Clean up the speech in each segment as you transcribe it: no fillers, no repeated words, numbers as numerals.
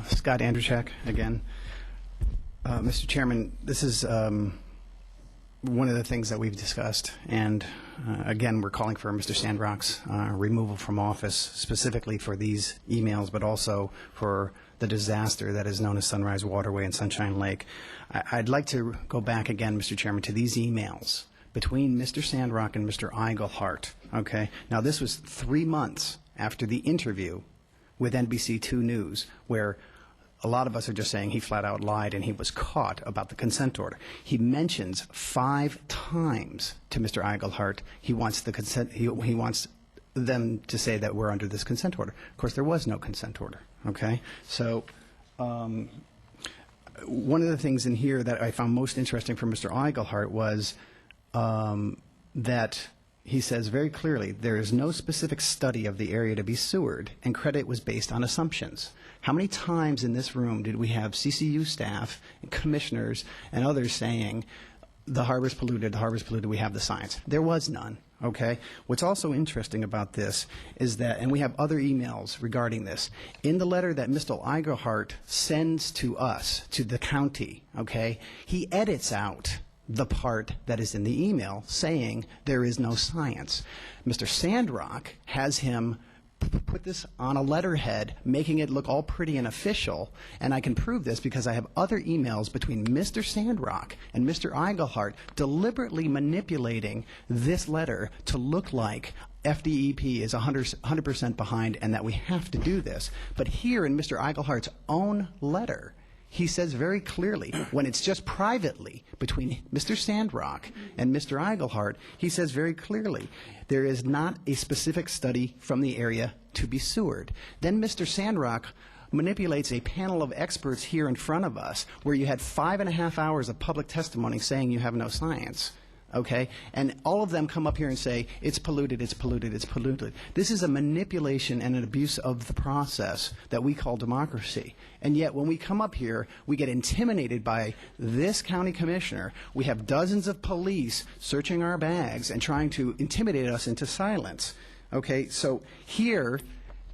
Scott Andruchak again. Mr. Chairman, this is one of the things that we've discussed, and again, we're calling for Mr. Sandrock's removal from office, specifically for these emails, but also for the disaster that is known as Sunrise Waterway and Sunshine Lake. I'd like to go back again, Mr. Chairman, to these emails between Mr. Sandrock and Mr. Eigelhart. Okay? Now, this was 3 months after the interview with NBC2 News, where a lot of us are just saying he flat out lied and he was caught about the consent order. He mentions 5 times to Mr. Eigelhart he wants the consent. He wants them to say that we're under this consent order. Of course, there was no consent order. Okay, so one of the things in here that I found most interesting from Mr. Eigelhart was that he says very clearly there is no specific study of the area to be sewered, and credit was based on assumptions. How many times in this room did we have CCU staff and commissioners and others saying the harbor's polluted, we have the science? There was none, okay? What's also interesting about this is that, and we have other emails regarding this, in the letter that Mr. Eigelhart sends to us, to the county, okay, he edits out the part that is in the email saying there is no science. Mr. Sandrock has him put this on a letterhead, making it look all pretty and official, and I can prove this because I have other emails between Mr. Sandrock and Mr. Eigelhart deliberately manipulating this letter to look like FDEP is 100% behind and that we have to do this. But here in Mr. Eigelhart's own letter, he says very clearly, when it's just privately between Mr. Sandrock and Mr. Eigelhart, he says very clearly, there is not a specific study from the area to be sewered. Then Mr. Sandrock manipulates a panel of experts here in front of us where you had 5.5 hours of public testimony saying you have no science. Okay? And all of them come up here and say, it's polluted, it's polluted, it's polluted. This is a manipulation and an abuse of the process that we call democracy. And yet, when we come up here, we get intimidated by this county commissioner. We have dozens of police searching our bags and trying to intimidate us into silence. Okay? So here,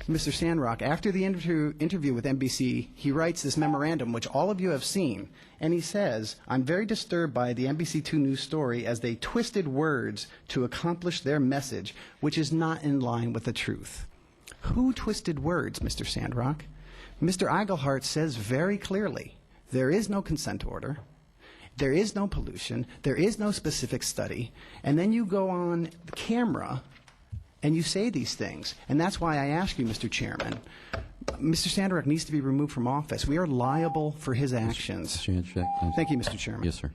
Mr. Sandrock, after the interview with NBC, he writes this memorandum, which all of you have seen, and he says, I'm very disturbed by the NBC2 News story as they twisted words to accomplish their message, which is not in line with the truth. Who twisted words, Mr. Sandrock? Mr. Eigelhart says very clearly, there is no consent order, there is no pollution, there is no specific study, and then you go on the camera and you say these things. And that's why I ask you, Mr. Chairman, Mr. Sandrock needs to be removed from office. We are liable for his actions. Mr. Andruchak, Thank you, Mr. Chairman. Yes, sir.